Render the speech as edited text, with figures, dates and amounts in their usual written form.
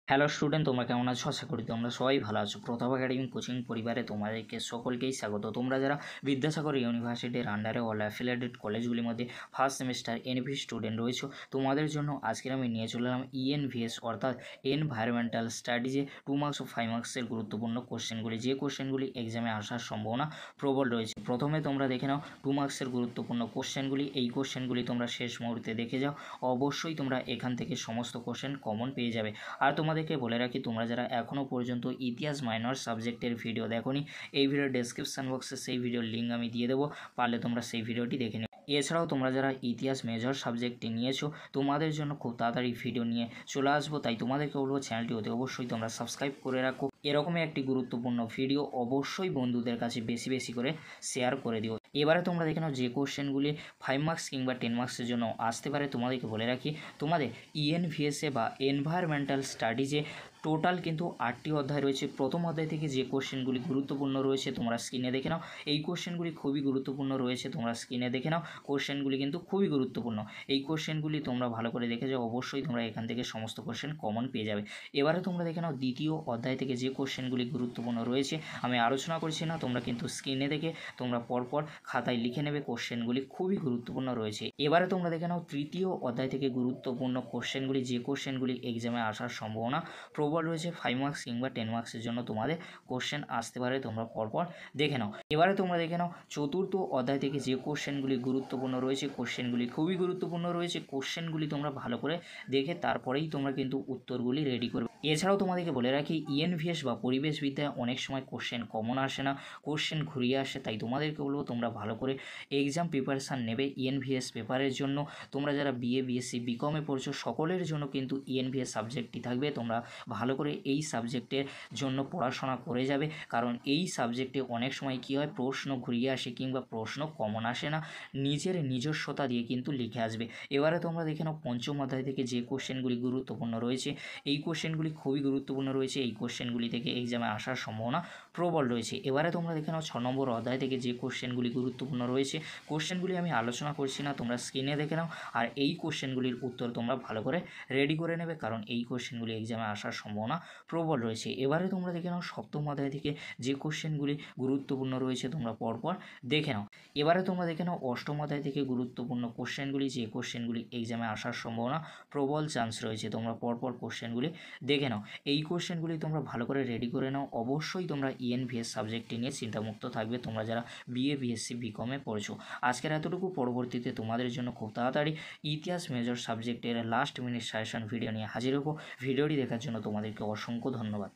Hello student, তোমরা কেমন আছো? আশা করি তোমরা সবাই ভালো আছো। প্রতাপ একাডেমি কোচিং পরিবারে তোমাদেরকে সকলকেই স্বাগত। তোমরা যারা বিদ্যাসাগর ইউনিভার্সিটির আন্ডারে অল অ্যাফিলিয়েটেড কলেজগুলির মধ্যে ফার্স্ট সেমিস্টার এনভি স্টুডেন্ট রয়েছে, তোমাদের জন্য আজকের আমি নিয়ে চলে এলাম ইএনভিএস অর্থাৎ এনভায়রনমেন্টাল স্টাডিজে 2 মার্কস ও 5 মার্কসের গুরুত্বপূর্ণ কোশ্চেনগুলি, যে কোশ্চেনগুলি এক্সামে আসার সম্ভাবনা প্রবল রয়েছে। প্রথমে তোমরা দেখে নাও 2 মার্কসের গুরুত্বপূর্ণ কোশ্চেনগুলি। এই কোশ্চেনগুলি তোমরা শেষ মুহূর্তে দেখে যাও, অবশ্যই তোমরা এখান থেকে সমস্ত কোশ্চেন কমন পেয়ে যাবে। আর তোমাদেরকে বলে রাখি, তোমরা যারা এখনও পর্যন্ত ইতিহাস মাইনর সাবজেক্টের ভিডিও দেখোনি, এই ভিডিওর ডেসক্রিপশন বক্সে সেই ভিডিওর লিঙ্ক আমি দিয়ে দেবো, পারলে তোমরা সেই ভিডিওটি দেখে নিও। এছাড়াও তোমরা যারা ইতিহাস মেজর সাবজেক্টটি নিয়েছো, তোমাদের জন্য খুব তাড়াতাড়ি ভিডিও নিয়ে চলে আসবো, তাই তোমাদেরকে বলবো চ্যানেলটি অতি অবশ্যই তোমরা সাবস্ক্রাইব করে রাখো। এরকমই একটি গুরুত্বপূর্ণ ভিডিও অবশ্যই বন্ধুদের কাছে বেশি বেশি করে শেয়ার করে দিও। এবারে তোমরা দেখে নাও যে কোশ্চেনগুলি 5 মার্কস কিংবা 10 মার্কসের জন্য আসতে পারে। তোমাদেরকে বলে রাখি, তোমাদের ইএনভিএসএ বা এনভায়রনমেন্টাল স্টাডিজে টোটাল কিন্তু 8টি অধ্যায় রয়েছে। প্রথম অধ্যায় থেকে যে কোশ্চেনগুলি গুরুত্বপূর্ণ রয়েছে তোমরা স্ক্রিনে দেখে নাও। এই কোশ্চেনগুলি খুবই গুরুত্বপূর্ণ রয়েছে, তোমরা স্ক্রিনে দেখে নাও। কোশ্চেনগুলি কিন্তু খুবই গুরুত্বপূর্ণ। এই কোশ্চেনগুলি তোমরা ভালো করে দেখে যাও, অবশ্যই তোমরা এখান থেকে সমস্ত কোশ্চেন কমন পেয়ে যাবে। এবারে তোমরা দেখে নাও দ্বিতীয় অধ্যায় থেকে যে কোশ্চেনগুলি গুরুত্বপূর্ণ রয়েছে, আমি আলোচনা করছি না, তোমরা কিন্তু স্ক্রিনে দেখে তোমরা পরপর খাতায় লিখে নেবে। কোশ্চেনগুলি খুবই গুরুত্বপূর্ণ রয়েছে। এবারে তোমরা দেখে নাও তৃতীয় অধ্যায় থেকে গুরুত্বপূর্ণ কোশ্চেনগুলি, যে কোশ্চেনগুলি এক্সামে আসার সম্ভাবনা প্রবল রয়েছে। 5 মার্কস কিংবা 10 মার্কসের জন্য তোমাদের কোশ্চেন আসতে পারে, তোমরা পরপর দেখে নাও। এবারে তোমরা দেখে নাও চতুর্থ অধ্যায় থেকে যে কোশ্চেনগুলি গুরুত্বপূর্ণ রয়েছে, কোশ্চেনগুলি খুবই গুরুত্বপূর্ণ রয়েছে। কোশ্চেনগুলি তোমরা ভালো করে দেখে তারপরেই তোমরা কিন্তু উত্তরগুলি রেডি করবে। এছাড়াও তোমাদেরকে বলে রাখি, ইএনভিএস বা পরিবেশবিদ্যায় অনেক সময় কোশ্চেন কমন আসে না, কোশ্চেন ঘুরিয়ে আসে, তাই তোমাদেরকে বলবো তোমরা ভালো করে এক্সাম প্রিপারেশান নেবে ইএনভিএস পেপারের জন্য। তোমরা যারা বিএ বিএসসি বিকমে পড়ছো, সকলের জন্য কিন্তু ইএনভিএস সাবজেক্টটি থাকবে। তোমরা ভালো করে এই সাবজেক্টের জন্য পড়াশোনা করে যাবে, কারণ এই সাবজেক্টে অনেক সময় কী হয়, প্রশ্ন ঘুরিয়ে আসে কিংবা প্রশ্ন কমন আসে না, নিজের নিজস্বতা দিয়ে কিন্তু লিখে আসবে। এবারে তোমরা দেখে নাও পঞ্চম অধ্যায় থেকে যে কোশ্চেনগুলি গুরুত্বপূর্ণ রয়েছে, এই কোশ্চেনগুলি খুবই গুরুত্বপূর্ণ রয়েছে। এই কোশ্চেনগুলি থেকে এক্সামে আসার সম্ভাবনা প্রবল রয়েছে। এবারে তোমরা দেখে নাও 6 নম্বর অধ্যায় থেকে যে কোশ্চেনগুলি গুরুত্বপূর্ণ রয়েছে, কোশ্চেনগুলি আমি আলোচনা করছি না, তোমরা স্ক্রিনে দেখে নাও। আর এই কোশ্চেনগুলির উত্তর তোমরা ভালো করে রেডি করে নেবে, কারণ এই কোশ্চেনগুলি এক্সামে আসার সম্ভাবনা প্রবল রয়েছে। এবারে তোমরা দেখে নাও সপ্তম অধ্যায় থেকে যে কোশ্চেনগুলি গুরুত্বপূর্ণ রয়েছে, তোমরা পরপর দেখে নাও। এবারে তোমরা দেখে নাও অষ্টম অধ্যায় থেকে গুরুত্বপূর্ণ কোশ্চেনগুলি, যে কোশ্চেনগুলি এক্সামে আসার সম্ভাবনা প্রবল চান্স রয়েছে, তোমরা পরপর কোশ্চেনগুলি দেখে নাও। এই কোশ্চেনগুলি তোমরা ভালো করে রেডি করে নাও। অবশ্যই তোমরা ইএনভিএস সাবজেক্টটি নিয়ে চিন্তামুক্ত থাকবে, তোমরা যারা বিএ বিএসসি বিকমে পড়ছো। আজকের এতটুকু, পরবর্তীতে তোমাদের জন্য খুব তাড়াতাড়ি ইতিহাস মেজর সাবজেক্টের লাস্ট মিনিট সাজেশন ভিডিও নিয়ে হাজির হবো। ভিডিওটি দেখার জন্য তোমাদেরকে অসংখ্য ধন্যবাদ।